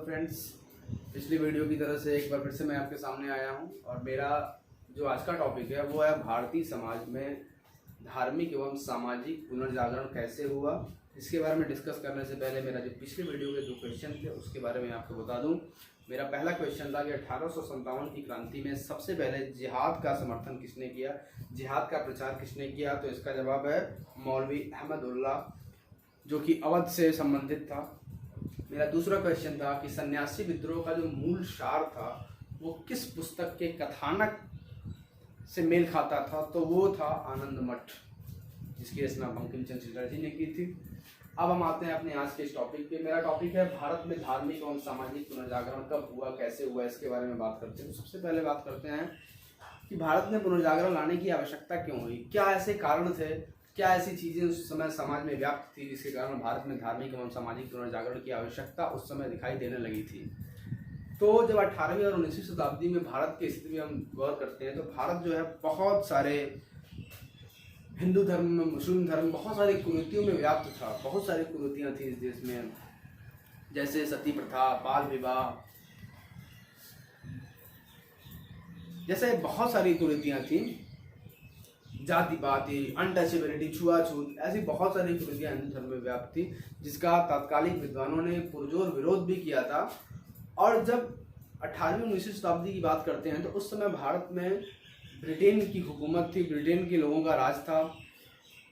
Hello friends, पिछली video की तरह से एक बार फिर से मैं आपके सामने आया हूं और मेरा जो आज का टॉपिक है वो है भारतीय समाज में धार्मिक एवं सामाजिक पुनर्जागरण कैसे हुआ। इसके बारे में डिस्कस करने से पहले मेरा जो पिछले वीडियो के 2 क्वेश्चन थे उसके बारे में आपको बता दूं। मेरा पहला क्वेश्चन था कि 1857 की क्रांति में सबसे पहले जिहाद का समर्थन किसने किया, जिहाद का प्रचार किसने किया। तो इसका जवाब है मौलवी अहमदुल्ला, जो कि अवध से संबंधित था। मेरा दूसरा क्वेश्चन था कि सन्यासी विद्रोह का जो मूल सार था वो किस पुस्तक के कथानक से मेल खाता था। तो वो था आनंद मठ, जिसकी रचना बंकिम चंद्र चटर्जी ने की थी। अब हम आते हैं अपने आज के इस टॉपिक पे। मेरा टॉपिक है भारत में धार्मिक एवं सामाजिक पुनर्जागरण कब हुआ, कैसे हुआ, इसके बारे में बात करते हैं। तो सबसे पहले बात करते हैं कि भारत में पुनर्जागरण लाने की आवश्यकता क्यों हुई, क्या ऐसे कारण थे, क्या ऐसी चीज़ें उस समय समाज में व्याप्त थी जिसके कारण भारत में धार्मिक एवं सामाजिक पुनर्जागरण की आवश्यकता उस समय दिखाई देने लगी थी। तो जब 18वीं और 19वीं शताब्दी में भारत की स्थिति में हम गौर करते हैं तो भारत जो है बहुत सारे हिंदू धर्म में, मुस्लिम धर्म, बहुत सारी कुरीतियों में व्याप्त था। बहुत सारी कुरीतियाँ थी इस देश में, जैसे सती प्रथा, बाल विवाह, जैसे बहुत सारी कुरीतियाँ थी, जाति पाति, अनटचेबिलिटी, छुआछूत, ऐसी बहुत सारी कुरीतियाँ हिंदू धर्म में व्याप्त थी, जिसका तत्कालीन विद्वानों ने पुरजोर विरोध भी किया था। और जब 18वीं 19वीं शताब्दी की बात करते हैं तो उस समय भारत में ब्रिटेन की हुकूमत थी, ब्रिटेन के लोगों का राज था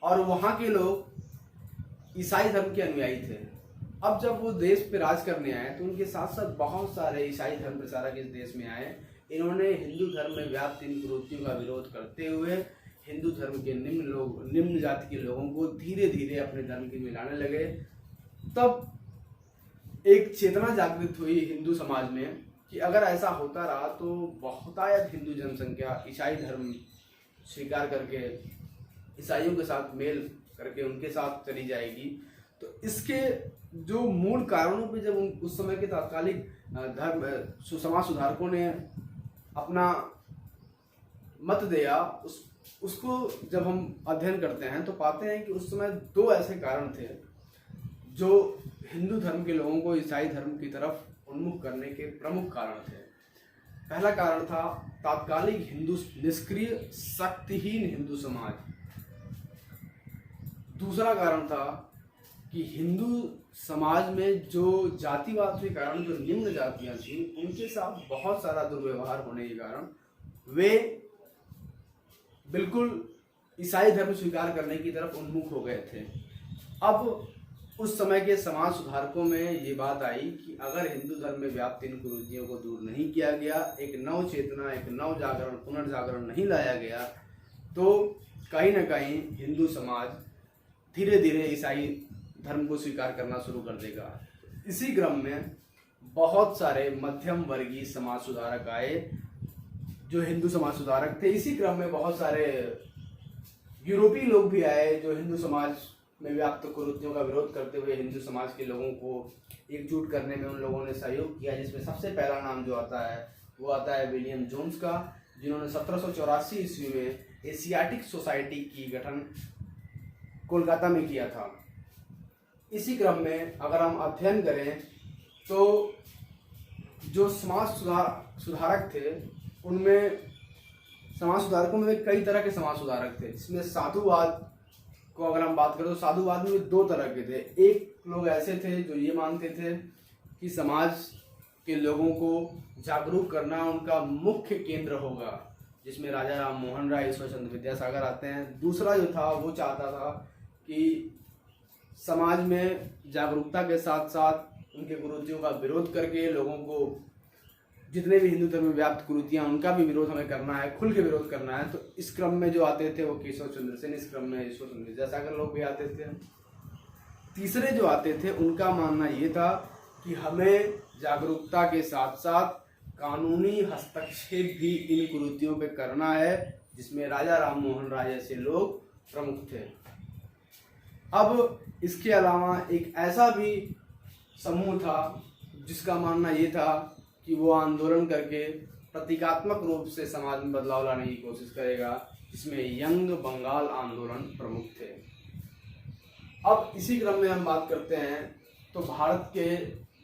और वहाँ के लोग ईसाई धर्म के अनुयायी थे। अब जब वो देश पे राज करने आए तो उनके साथ साथ बहुत सारे ईसाई धर्म प्रचारक इस देश में आए। इन्होंने हिंदू धर्म में व्याप्त इन कुरीतियों का विरोध करते हुए हिंदू धर्म के निम्न जाति के लोगों को धीरे धीरे अपने धर्म के मिलाने लगे। तब एक चेतना जागृत हुई हिंदू समाज में कि अगर ऐसा होता रहा तो बहुतायत हिंदू जनसंख्या ईसाई धर्म स्वीकार करके, ईसाइयों के साथ मेल करके उनके साथ चली जाएगी। तो इसके जो मूल कारणों पे जब उस समय के तात्कालिक धर्म समाज सुधारकों ने अपना मत दिया, उसको जब हम अध्ययन करते हैं तो पाते हैं कि उस समय 2 ऐसे कारण थे जो हिंदू धर्म के लोगों को ईसाई धर्म की तरफ उन्मुख करने के प्रमुख कारण थे। पहला कारण था तात्कालिक हिंदू निष्क्रिय शक्तिहीन हिंदू समाज। दूसरा कारण था कि हिंदू समाज में जो जातिवाद के कारण जो निम्न जातियां थी उनके साथ बहुत सारा दुर्व्यवहार होने के कारण वे बिल्कुल ईसाई धर्म स्वीकार करने की तरफ उन्मुख हो गए थे। अब उस समय के समाज सुधारकों में ये बात आई कि अगर हिंदू धर्म में व्याप्त इन कुरीतियों को दूर नहीं किया गया, एक नव चेतना, एक नव जागरण, पुनर्जागरण नहीं लाया गया, तो कहीं ना कहीं हिंदू समाज धीरे धीरे ईसाई धर्म को स्वीकार करना शुरू कर देगा। इसी क्रम में बहुत सारे मध्यम वर्गीय समाज सुधारक आए जो हिंदू समाज सुधारक थे। इसी क्रम में बहुत सारे यूरोपीय लोग भी आए जो हिंदू समाज में व्याप्त कुरीतियों का विरोध करते हुए हिंदू समाज के लोगों को एकजुट करने में उन लोगों ने सहयोग किया, जिसमें सबसे पहला नाम जो आता है वो आता है विलियम जोन्स का, जिन्होंने 1784 ईस्वी में एशियाटिक सोसाइटी की गठन कोलकाता में किया था। इसी क्रम में अगर हम अध्ययन करें तो जो समाज सुधारक थे उनमें समाज सुधारकों में कई तरह के समाज सुधारक थे, जिसमें साधुवाद को अगर हम बात करें तो साधुवाद में 2 तरह के थे। एक लोग ऐसे थे जो ये मानते थे कि समाज के लोगों को जागरूक करना उनका मुख्य केंद्र होगा, जिसमें राजा राम मोहन राय, ईश्वर चंद्र विद्यासागर आते हैं। दूसरा जो था वो चाहता था कि समाज में जागरूकता के साथ साथ उनके कुरीतियों का विरोध करके लोगों को, जितने भी हिंदू धर्म में व्याप्त कुरीतियां उनका भी विरोध हमें करना है, खुल के विरोध करना है। तो इस क्रम में जो आते थे वो केशव चंद्र सेन, इस क्रम में ईश्वर चंद्र विद्यासागर लोग भी आते थे। तीसरे जो आते थे उनका मानना ये था कि हमें जागरूकता के साथ साथ कानूनी हस्तक्षेप भी इन कुरीतियों पे करना है, जिसमें राजा राम मोहन राय जैसे लोग प्रमुख थे। अब इसके अलावा एक ऐसा भी समूह था जिसका मानना ये था कि वो आंदोलन करके प्रतीकात्मक रूप से समाज में बदलाव लाने की कोशिश करेगा, जिसमें यंग बंगाल आंदोलन प्रमुख थे। अब इसी क्रम में हम बात करते हैं तो भारत के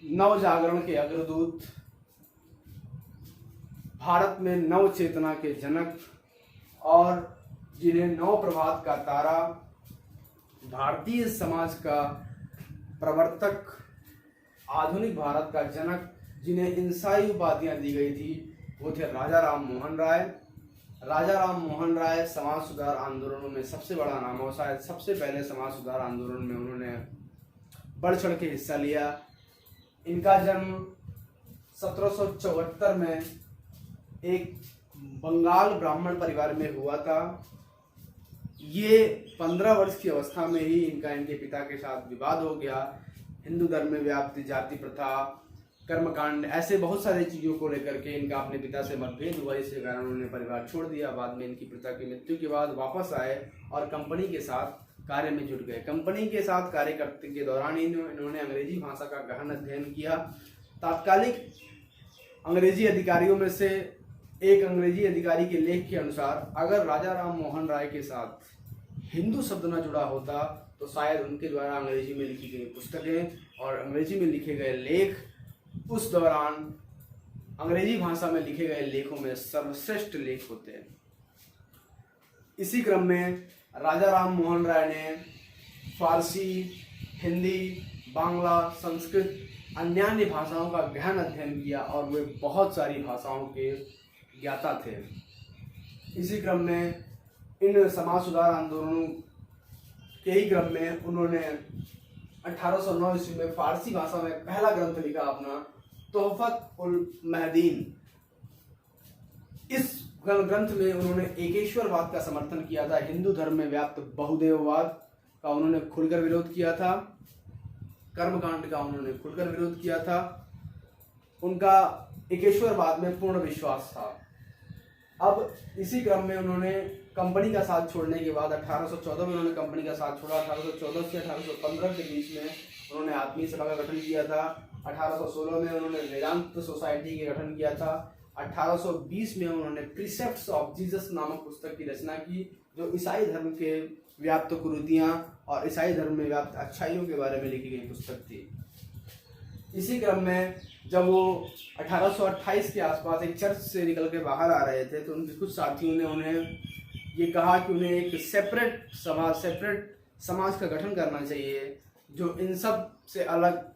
नव जागरण के अग्रदूत, भारत में नव चेतना के जनक और जिन्हें नव प्रभात का तारा, भारतीय समाज का प्रवर्तक, आधुनिक भारत का जनक, जिन्हें इन सारी उपाधियां दी गई थी, वो थे राजा राम मोहन राय। राजा राम मोहन राय समाज सुधार आंदोलनों में सबसे बड़ा नाम हो, शायद सबसे पहले समाज सुधार आंदोलन में उन्होंने बढ़ चढ़ के हिस्सा लिया। इनका जन्म 1774 में एक बंगाल ब्राह्मण परिवार में हुआ था। ये 15 वर्ष की अवस्था में ही इनके पिता के साथ विवाद हो गया। हिंदू धर्म में व्याप्त जाति प्रथा, कर्मकांड, ऐसे बहुत सारी चीज़ों को लेकर के इनका अपने पिता से मतभेद हुआ, इसके कारण उन्होंने परिवार छोड़ दिया। बाद में इनकी पिता की मृत्यु के बाद वापस आए और कंपनी के साथ कार्य में जुट गए। कंपनी के साथ कार्य करते के दौरान इन्होंने अंग्रेजी भाषा का गहन अध्ययन किया। तात्कालिक अंग्रेजी अधिकारियों में से एक अंग्रेजी अधिकारी के लेख के अनुसार अगर राजा राम मोहन राय के साथ हिंदू शब्द न जुड़ा होता तो शायद उनके द्वारा अंग्रेजी में लिखी गई पुस्तकें और अंग्रेजी में लिखे गए लेख उस दौरान अंग्रेजी भाषा में लिखे गए लेखों में सर्वश्रेष्ठ लेख होते हैं। इसी क्रम में राजा राम मोहन राय ने फारसी, हिंदी, बांग्ला, संस्कृत, अन्य भाषाओं का गहन अध्ययन किया और वे बहुत सारी भाषाओं के ज्ञाता थे। इसी क्रम में इन समाज सुधार आंदोलनों के ही क्रम में उन्होंने 1809 ईस्वी में फारसी भाषा में पहला ग्रंथ लिखा अपना, तोहफत उल महदीन। इस ग्रंथ में उन्होंने एकेश्वरवाद का समर्थन किया था। हिंदू धर्म में व्याप्त बहुदेववाद का उन्होंने खुलकर विरोध किया था। कर्मकांड का उन्होंने खुलकर विरोध किया था। उनका एकेश्वरवाद में पूर्ण विश्वास था। अब इसी क्रम में उन्होंने कंपनी का साथ छोड़ने के बाद 1814 में उन्होंने कंपनी का साथ छोड़ा। 1814 से 1815 के बीच में उन्होंने आत्मीय सभा का गठन किया था। 1816 में उन्होंने वेदांत सोसाइटी के गठन किया था। 1820 में उन्होंने प्रीसेप्ट्स ऑफ जीसस नामक पुस्तक की रचना की, जो ईसाई धर्म के व्याप्त कुरीतियां और ईसाई धर्म में व्याप्त अच्छाइयों के बारे में लिखी गई पुस्तक थी। इसी क्रम में जब वो 1828 के आसपास एक चर्च से निकल के बाहर आ रहे थे तो उनके कुछ साथियों ने उन्हें ये कहा कि उन्हें एक सेपरेट समाज का गठन करना चाहिए जो इन सब से अलग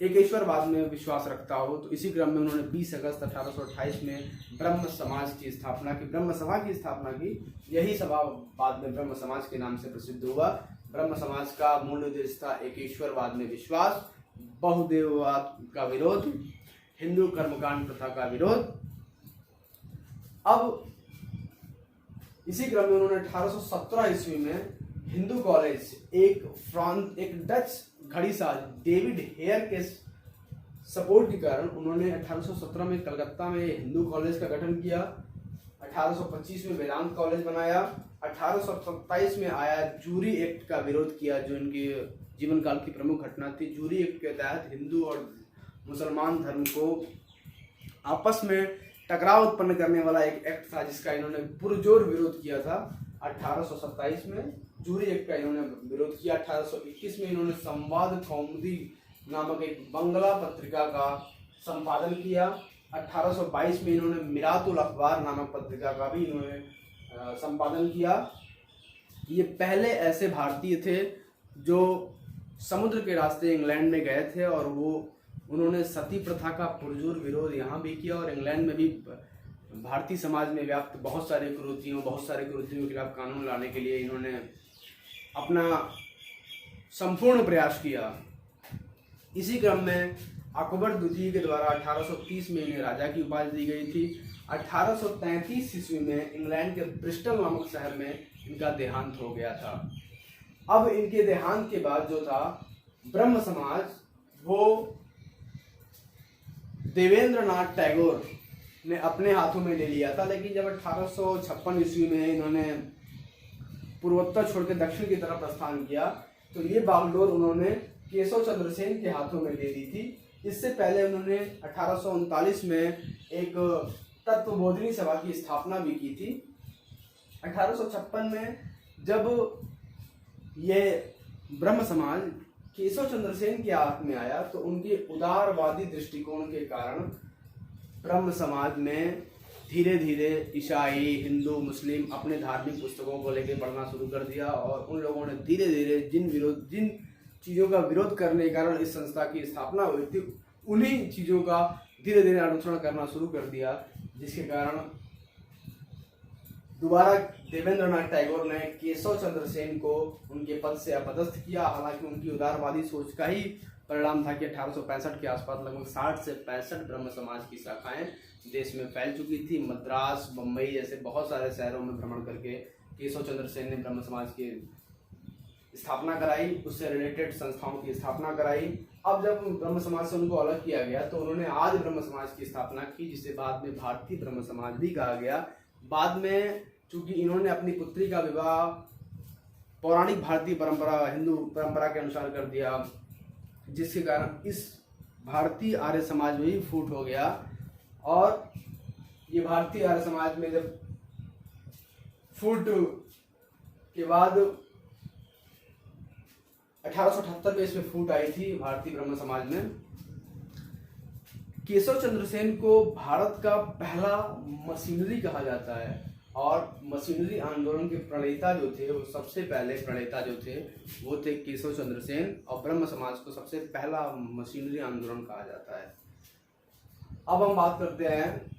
एकेश्वरवाद में विश्वास रखता हो। तो इसी क्रम में उन्होंने 20 अगस्त 1828 में ब्रह्म समाज की स्थापना की, ब्रह्म सभा की स्थापना की। यही सभा बाद में ब्रह्म समाज के नाम से प्रसिद्ध हुआ। ब्रह्म समाज का मूल उद्देश्य था एकेश्वरवाद में विश्वास, बहुदेववाद का विरोध, हिंदू कर्मकांड प्रथा का विरोध। अब इसी क्रम में उन्होंने 1817 ईस्वी में हिंदू कॉलेज, एक डच घड़ीसाज डेविड हेयर के सपोर्ट के कारण उन्होंने 1817 में कलकत्ता में हिंदू कॉलेज का गठन किया। 1825 में वेदांत कॉलेज बनाया। 1827 में आया जूरी एक्ट का विरोध किया, जो इनके जीवन काल की प्रमुख घटना थी। जूरी एक्ट के तहत हिंदू और मुसलमान धर्म को आपस में टकराव उत्पन्न करने वाला एक एक्ट था, जिसका इन्होंने पुरजोर विरोध किया था। 1827 में जूरी एक्ट का इन्होंने विरोध किया। 1821 में इन्होंने संवाद कौमुदी नामक एक बंगला पत्रिका का संपादन किया। 1822 में इन्होंने मिरातुल अखबार नामक पत्रिका का भी इन्होंने संपादन किया। ये पहले ऐसे भारतीय थे जो समुद्र के रास्ते इंग्लैंड में गए थे और उन्होंने सती प्रथा का पुरजोर विरोध यहाँ भी किया और इंग्लैंड में भी भारतीय समाज में व्याप्त बहुत सारे कुरीतियों के खिलाफ कानून लाने के लिए इन्होंने अपना संपूर्ण प्रयास किया। इसी क्रम में अकबर द्वितीय के द्वारा 1830 में इन्हें राजा की उपाधि दी गई थी। 1833 ईस्वी में इंग्लैंड के ब्रिस्टल नामक शहर में इनका देहांत हो गया था। अब इनके देहांत के बाद जो था ब्रह्म समाज, वो देवेंद्र नाथ टैगोर ने अपने हाथों में ले लिया था। लेकिन जब 1856 ईस्वी में इन्होंने पूर्वोत्तर छोड़ के दक्षिण की तरफ प्रस्थान किया तो ये बागडोर उन्होंने केशव चंद्र सेन के हाथों में दे दी थी। इससे पहले उन्होंने 1839 में एक तत्वबोधिनी सभा की स्थापना भी की थी। 1856 में जब ये ब्रह्म समाज केशव चंद्र सेन के हाथ में आया तो उनके उदारवादी दृष्टिकोण के कारण ब्रह्म समाज में धीरे धीरे ईसाई, हिंदू, मुस्लिम अपने धार्मिक पुस्तकों को लेकर पढ़ना शुरू कर दिया और उन लोगों ने धीरे धीरे जिन चीज़ों का विरोध करने के कारण इस संस्था की स्थापना हुई थी, उन्हीं चीज़ों का धीरे धीरे अनुसरण करना शुरू कर दिया, जिसके कारण दोबारा देवेंद्रनाथ टैगोर ने केशव चंद्र सेन को उनके पद से अपदस्थ किया। हालांकि उनकी उदारवादी सोच का ही परिणाम था कि 1865 के आसपास लगभग 60 से 65 ब्रह्म समाज की शाखाएं देश में फैल चुकी थी। मद्रास, बम्बई जैसे बहुत सारे शहरों में भ्रमण करके केशव चंद्र सेन ने ब्रह्म समाज की स्थापना कराई, उससे रिलेटेड संस्थाओं की स्थापना कराई। अब जब ब्रह्म समाज से उनको अलग किया गया तो उन्होंने आदि ब्रह्म समाज की स्थापना की, जिसे बाद में भारतीय ब्रह्म समाज भी कहा गया। बाद में चूंकि इन्होंने अपनी पुत्री का विवाह पौराणिक भारतीय परंपरा, हिंदू परंपरा के अनुसार कर दिया, जिसके कारण इस भारतीय आर्य समाज में ही फूट हो गया। और ये भारतीय आर्य समाज में जब फूट के बाद 1878 में इसमें फूट आई थी भारतीय ब्रह्म समाज में। केशव चंद्र सेन को भारत का पहला मशीनरी कहा जाता है और मशीनरी आंदोलन के प्रणेता जो थे, वो सबसे पहले प्रणेता जो थे वो थे केशव चंद्र सेन, और ब्रह्म समाज को सबसे पहला मशीनरी आंदोलन कहा जाता है। अब हम बात करते हैं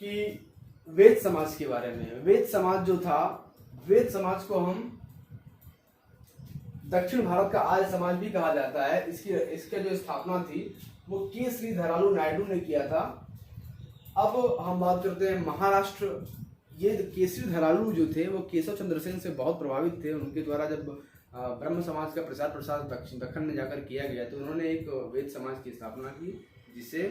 कि वेद समाज के बारे में। वेद समाज जो था, वेद समाज को हम दक्षिण भारत का आर्य समाज भी कहा जाता है। इसके जो स्थापना थी वो के श्रीधरालु नायडू ने किया था। अब हम बात करते हैं महाराष्ट्र। ये केसरी धरालू जो थे वो केशव चंद्र सेन से बहुत प्रभावित थे। उनके द्वारा जब ब्रह्म समाज का प्रचार प्रसार दक्षिण में जाकर किया गया तो उन्होंने एक वेद समाज की स्थापना की, जिसे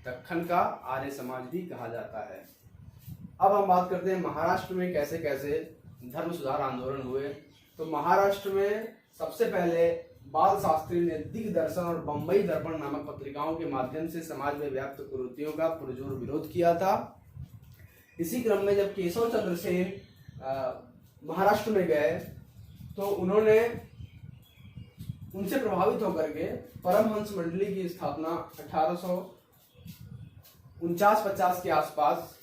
दक्षिण का आर्य समाज भी कहा जाता है। अब हम बात करते हैं महाराष्ट्र में कैसे कैसे धर्म सुधार आंदोलन हुए। तो महाराष्ट्र में सबसे पहले बाल शास्त्री ने दिग्दर्शन और बंबई दर्पण नामक पत्रिकाओं के माध्यम से समाज में व्याप्त कुरीतियों का पुरजोर विरोध किया था। इसी क्रम में जब केशव चंद्र सेन महाराष्ट्र में गए तो उन्होंने उनसे प्रभावित होकर के परमहंस मंडली की स्थापना 1849-50 के आसपास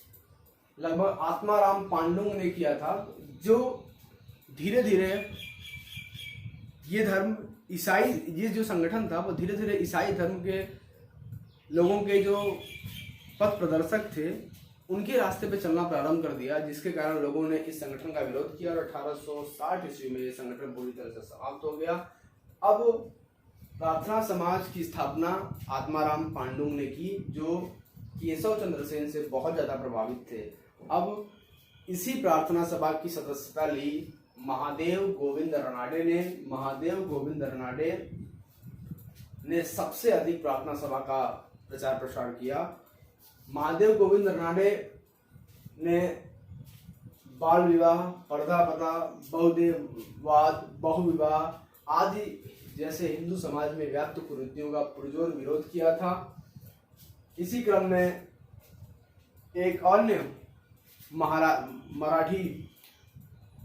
लगभग आत्माराम पांडुंग ने किया था, जो धीरे धीरे ये धर्म ईसाई, ये जो संगठन था वो धीरे धीरे ईसाई धर्म के लोगों के जो पथ प्रदर्शक थे उनके रास्ते पे चलना प्रारंभ कर दिया, जिसके कारण लोगों ने इस संगठन का विरोध किया और 1860 ईस्वी में ये संगठन पूरी तरह से समाप्त हो गया। अब प्रार्थना समाज की स्थापना आत्माराम पांडुंग ने की, जो केशव चंद्र सेन से बहुत ज्यादा प्रभावित थे। अब इसी प्रार्थना सभा की सदस्यता ली महादेव गोविंद रनाडे ने। महादेव गोविंद रनाडे ने सबसे अधिक प्रार्थना सभा का प्रचार प्रसार किया। महादेव गोविंद रनाडे ने बाल विवाह, पर्दा प्रथा, बहुदेववाद, बहुविवाह आदि जैसे हिंदू समाज में व्याप्त कुरीतियों का पुरजोर विरोध किया था। इसी क्रम में एक अन्य मराठी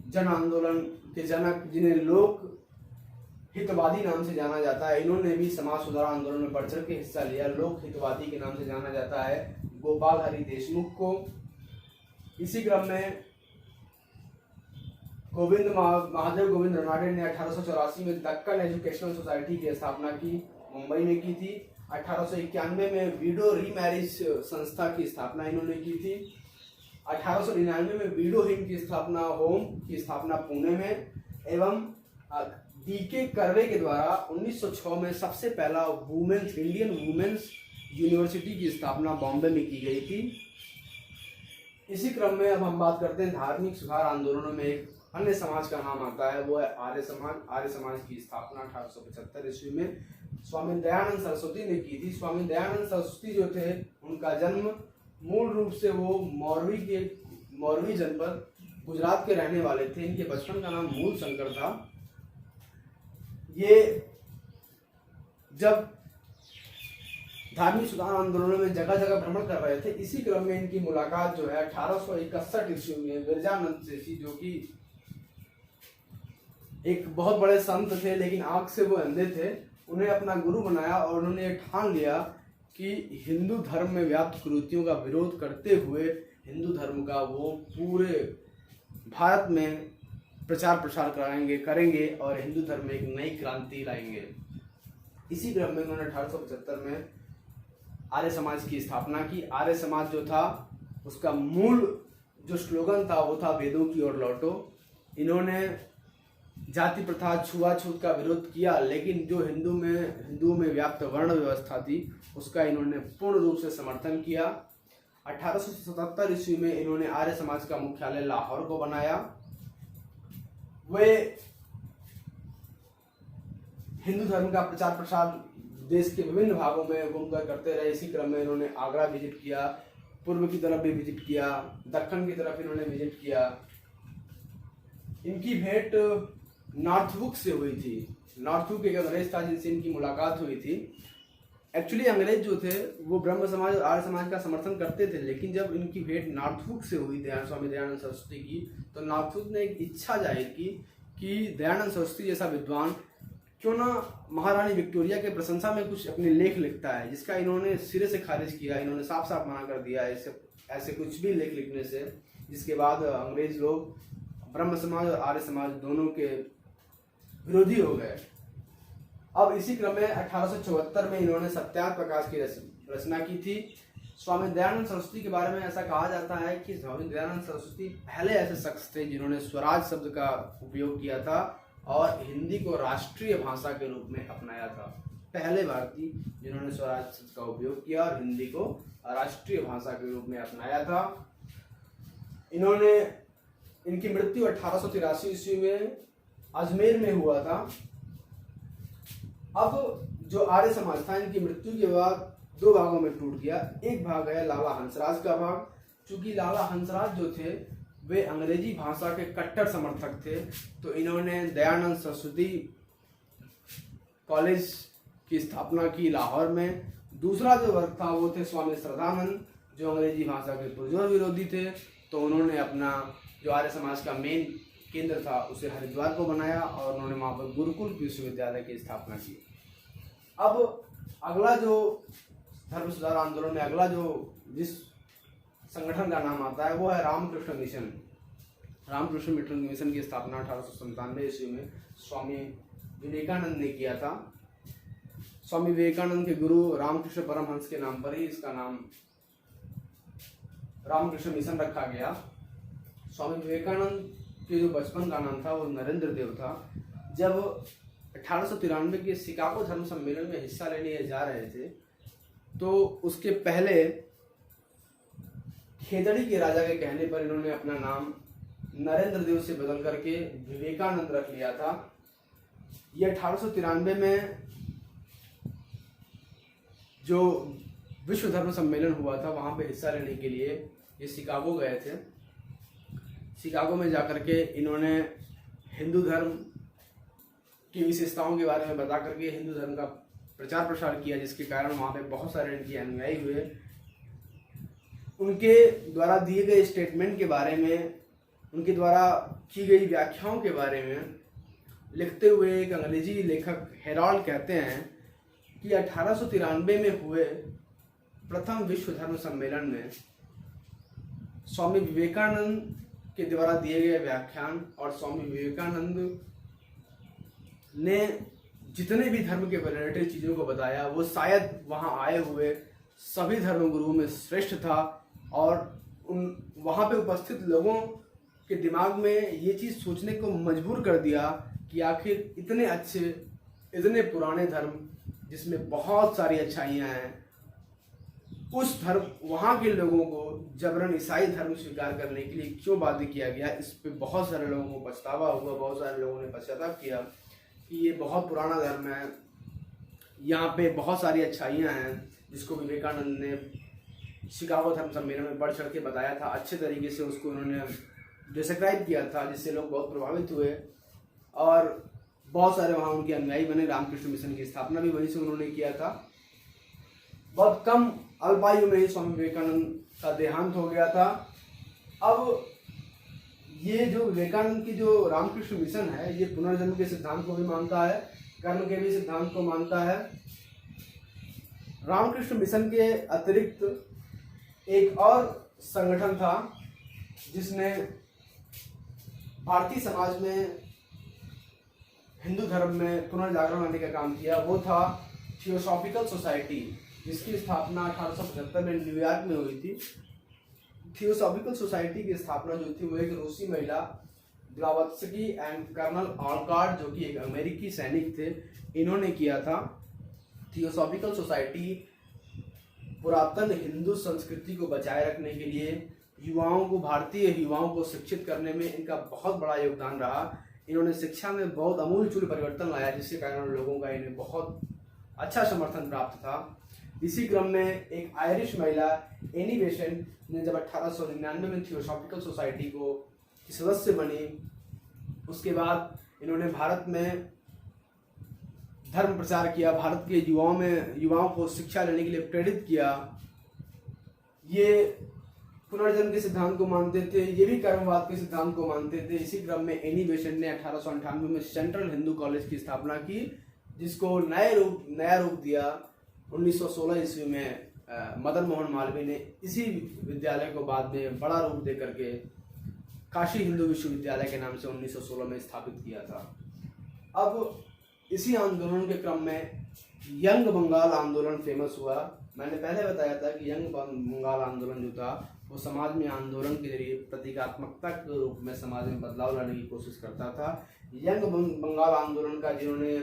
जन आंदोलन के जनक, जिन्हें लोक हितवादी नाम से जाना जाता है, इन्होंने भी समाज सुधार आंदोलन में बढ़ चढ़ के हिस्सा लिया। लोक हितवादी के नाम से जाना जाता है गोपाल हरि देशमुख को। इसी क्रम में महादेव गोविंद रनाडे ने 1884 में दक्कन एजुकेशनल सोसाइटी की स्थापना की, मुंबई में की थी। 1891 में विडो रीमैरिज संस्था की स्थापना इन्होंने की थी। 1899 में विडो हिम की स्थापना पुणे में, एवं डीके कर्वे के द्वारा 1906 में सबसे पहला इंडियन वुमेन्स यूनिवर्सिटी की स्थापना बॉम्बे में की गई थी। इसी क्रम में अब हम बात करते हैं धार्मिक सुधार आंदोलनों में एक अन्य समाज का नाम आता है, वो है आर्य समाज। आर्य समाज की स्थापना 1875 ईस्वी में स्वामी दयानंद सरस्वती ने की थी। स्वामी दयानंद सरस्वती जो थे, उनका जन्म मूल रूप से वो मौरवी जनपद गुजरात के रहने वाले थे। इनके बचपन का नाम मूल शंकर था। ये जब धार्मिक सुधार आंदोलनों में जगह जगह भ्रमण कर रहे थे, इसी क्रम में इनकी मुलाकात जो है 1861 ईस्वी में विरजानंद से थी, जो कि एक बहुत बड़े संत थे, लेकिन आंख से वो अंधे थे। उन्हें अपना गुरु बनाया और उन्होंने ये ठान लिया कि हिंदू धर्म में व्याप्त कुरीतियों का विरोध करते हुए हिंदू धर्म का वो पूरे भारत में प्रचार प्रसार करेंगे और हिंदू धर्म में एक नई क्रांति लाएंगे। इसी क्रम में उन्होंने 1875 में आर्य समाज की स्थापना की। आर्य समाज जो था उसका मूल जो स्लोगन था वो था वेदों की ओर लौटो। इन्होंने जाति प्रथा छुआछूत का विरोध किया, लेकिन जो हिंदुओं में व्याप्त वर्ण व्यवस्था थी उसका इन्होंने पूर्ण रूप से समर्थन किया। 1877 ईस्वी में इन्होंने आर्य समाज का मुख्यालय लाहौर को बनाया। वे हिंदू धर्म का प्रचार प्रसार देश के विभिन्न भागों में घूमकर करते रहे। इसी क्रम में इन्होंने आगरा विजिट किया, पूर्व की तरफ भी विजिट किया, दक्कन की तरफ इन्होंने विजिट किया। इनकी भेंट नॉर्थबुक से हुई थी। नॉर्थबुक एक अंग्रेज था जिनसे इनकी मुलाकात हुई थी। एक्चुअली अंग्रेज जो थे वो ब्रह्म समाज और आर्य समाज का समर्थन करते थे, लेकिन जब इनकी भेंट नॉर्थबुक से हुई स्वामी दयानंद सरस्वती की, तो नॉर्थबुक ने एक इच्छा जाहिर की कि दयानंद सरस्वती जैसा विद्वान क्यों ना महारानी विक्टोरिया के प्रशंसा में कुछ अपने लेख लिखता है, जिसका इन्होंने सिरे से खारिज किया। इन्होंने साफ साफ मना कर दिया ऐसे कुछ भी लेख लिखने से, जिसके बाद अंग्रेज लोग ब्रह्म समाज और आर्य समाज दोनों के विरोधी हो गए। अब इसी क्रम में 1874 में इन्होंने सत्यार्थ प्रकाश की रचना की थी। स्वामी दयानंद सरस्वती के बारे में ऐसा कहा जाता है कि स्वामी दयानंद सरस्वती पहले ऐसे शख्स थे जिन्होंने स्वराज शब्द का उपयोग किया था और हिंदी को राष्ट्रीय भाषा के रूप में अपनाया था। पहले भारतीय जिन्होंने स्वराज शब्द का उपयोग किया और हिंदी को राष्ट्रीय भाषा के रूप में अपनाया था। इनकी मृत्यु 1883 ईस्वी में अजमेर में हुआ था। अब जो आर्य समाज था इनकी मृत्यु के बाद दो भागों में टूट गया। एक भाग है लाला हंसराज का भाग। चूंकि लाला हंसराज जो थे वे अंग्रेजी भाषा के कट्टर समर्थक थे, तो इन्होंने दयानंद सरस्वती कॉलेज की स्थापना की लाहौर में। दूसरा जो वर्ग था वो थे स्वामी श्रद्धानंद, जो अंग्रेजी भाषा के पुरजोर विरोधी थे, तो उन्होंने अपना जो आर्य समाज का मेन केंद्र था उसे हरिद्वार को बनाया और उन्होंने वहाँ पर गुरुकुल विश्वविद्यालय की स्थापना की। अब अगला जो धर्म सुधार आंदोलन में अगला जो जिस संगठन का नाम आता है वो है रामकृष्ण मिशन। रामकृष्ण मिशन की स्थापना 1897 ईस्वी में स्वामी विवेकानंद ने किया था। स्वामी विवेकानंद के गुरु रामकृष्ण परमहंस के नाम पर ही इसका नाम रामकृष्ण मिशन रखा गया। स्वामी विवेकानंद के जो बचपन का नाम था वो नरेंद्र देव था। जब 1893 के शिकागो धर्म सम्मेलन में हिस्सा लेने जा रहे थे, तो उसके पहले खेतड़ी के राजा के कहने पर इन्होंने अपना नाम नरेंद्र देव से बदल करके विवेकानंद रख लिया था। ये 1893 में जो विश्व धर्म सम्मेलन हुआ था वहाँ पे हिस्सा लेने के लिए ये शिकागो गए थे। शिकागो में जाकर के इन्होंने हिंदू धर्म की विशेषताओं के बारे में बता करके हिंदू धर्म का प्रचार प्रसार किया, जिसके कारण वहाँ पे बहुत सारे इनके अनुयायी हुए। उनके द्वारा दिए गए स्टेटमेंट के बारे में, उनके द्वारा की गई व्याख्याओं के बारे में लिखते हुए एक अंग्रेजी लेखक हेराल्ड कहते हैं कि 1893 में हुए प्रथम विश्व धर्म सम्मेलन में स्वामी विवेकानंद के द्वारा दिए गए व्याख्यान और स्वामी विवेकानंद ने जितने भी धर्म के रिलेटेड चीज़ों को बताया वो शायद वहाँ आए हुए सभी धर्मगुरुओं में श्रेष्ठ था और उन वहाँ पे उपस्थित लोगों के दिमाग में ये चीज़ सोचने को मजबूर कर दिया कि आखिर इतने अच्छे, इतने पुराने धर्म जिसमें बहुत सारी अच्छाइयाँ हैं, उस धर्म वहाँ के लोगों को जबरन ईसाई धर्म स्वीकार करने के लिए क्यों बाध्य किया गया। इस पे बहुत सारे लोगों को पछतावा हुआ, बहुत सारे लोगों ने पश्चाताप किया कि ये बहुत पुराना धर्म है, यहाँ पे बहुत सारी अच्छाइयाँ हैं, जिसको विवेकानंद ने शिकागो धर्म सम्मेलन में बढ़ चढ़ के बताया था। अच्छे तरीके से उसको उन्होंने डिस्क्राइब किया था, जिससे लोग बहुत प्रभावित हुए और बहुत सारे वहाँ उनके अनुयायी बने। रामकृष्ण मिशन की स्थापना भी वहीं से उन्होंने किया था। बहुत कम अल्पायु में ही स्वामी विवेकानंद का देहांत हो गया था। अब ये जो विवेकानंद की जो रामकृष्ण मिशन है, ये पुनर्जन्म के सिद्धांत को भी मानता है, कर्म के भी सिद्धांत को मानता है। रामकृष्ण मिशन के अतिरिक्त एक और संगठन था जिसने भारतीय समाज में हिंदू धर्म में पुनर्जागरण लाने का काम किया, वो था थियोसॉफिकल सोसाइटी, जिसकी स्थापना 1875 में न्यूयॉर्क में हुई थी। थियोसॉफिकल सोसाइटी की स्थापना जो थी वो एक रूसी महिला ब्लावत्स्की एंड कर्नल ऑलकॉट, जो कि एक अमेरिकी सैनिक थे, इन्होंने किया था। थियोसॉफिकल सोसाइटी पुरातन हिंदू संस्कृति को बचाए रखने के लिए युवाओं को, भारतीय युवाओं को शिक्षित करने में इनका बहुत बड़ा योगदान रहा। इन्होंने शिक्षा में बहुत अमूलचूल परिवर्तन लाया, जिसके कारण लोगों का इन्हें बहुत अच्छा समर्थन प्राप्त था। इसी क्रम में एक आयरिश महिला एनी बेसेंट ने जब 1899 में थियोसॉफिकल सोसाइटी को सदस्य बनी, उसके बाद इन्होंने भारत में धर्म प्रचार किया, भारत के युवाओं को शिक्षा लेने के लिए प्रेरित किया। ये पुनर्जन्म के सिद्धांत को मानते थे, ये भी कर्मवाद के सिद्धांत को मानते थे। इसी क्रम में एनी बेसेंट ने 1898 में सेंट्रल हिंदू कॉलेज की स्थापना की, जिसको नया रूप दिया 1916 ईस्वी में मदन मोहन मालवीय ने। इसी विद्यालय को बाद में बड़ा रूप दे करके काशी हिंदू विश्वविद्यालय के नाम से 1916 में स्थापित किया था। अब इसी आंदोलन के क्रम में यंग बंगाल आंदोलन फेमस हुआ। मैंने पहले बताया था कि यंग बंगाल आंदोलन जो था वो समाज में आंदोलन के जरिए प्रतीकात्मकता के रूप में समाज में बदलाव लाने की कोशिश करता था। यंग बंगाल आंदोलन का जिन्होंने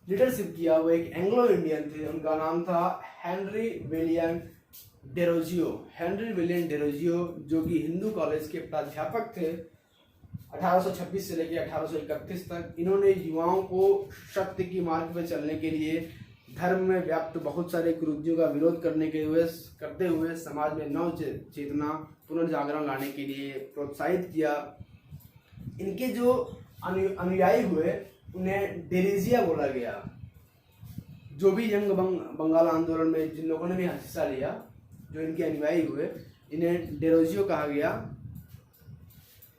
लीडरशिप किया वो एक एंग्लो इंडियन थे, उनका नाम था Henry William Derozio. Henry William Derozio जो कि हिंदू कॉलेज के प्राध्यापक थे 1826 से लेकर 1831 तक। इन्होंने युवाओं को सत्य की मार्ग पर चलने के लिए धर्म में व्याप्त बहुत सारे कुरीतियों का विरोध करते हुए समाज में नव चेतना पुनर्जागरण लाने के लिए प्रोत्साहित किया। इनके जो अनुयायी हुए उन्हें डेरेजिया बोला गया। जो भी यंग बंगाल आंदोलन में जिन लोगों ने भी हिस्सा लिया, जो इनके अनुयायी हुए, इन्हें डेरोजियो कहा गया।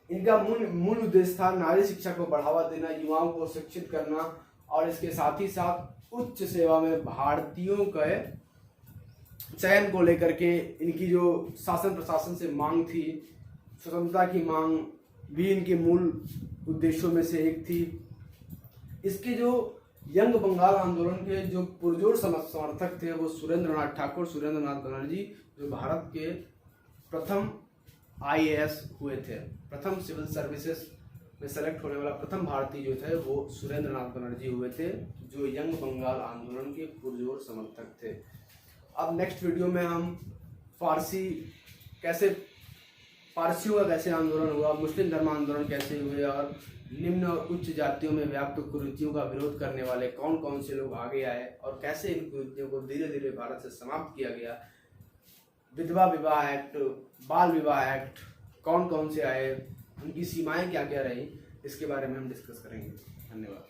इनका मूल उद्देश्य था नारी शिक्षा को बढ़ावा देना, युवाओं को शिक्षित करना, और इसके साथ ही साथ उच्च सेवा में भारतीयों के चयन को लेकर के इनकी जो शासन प्रशासन से मांग थी, स्वतंत्रता की मांग भी इनके मूल उद्देश्यों में से एक थी। इसके जो यंग बंगाल आंदोलन के जो पुरजोर समर्थक थे वो सुरेंद्रनाथ ठाकुर, सुरेंद्रनाथ बनर्जी, जो भारत के प्रथम IAS हुए थे, प्रथम सिविल सर्विसेज में सेलेक्ट होने वाला प्रथम भारतीय जो थे वो सुरेंद्रनाथ बनर्जी हुए थे, जो यंग बंगाल आंदोलन के पुरजोर समर्थक थे। अब नेक्स्ट वीडियो में हम पारसियों का कैसे आंदोलन हुआ, मुस्लिम धर्म आंदोलन कैसे हुए, और निम्न और उच्च जातियों में व्याप्त कुरीतियों का विरोध करने वाले कौन कौन से लोग आगे आए, और कैसे इन कुरीतियों को धीरे धीरे भारत से समाप्त किया गया, विधवा विवाह एक्ट, बाल विवाह एक्ट कौन कौन से आए, उनकी सीमाएं क्या क्या रही, इसके बारे में हम डिस्कस करेंगे। धन्यवाद।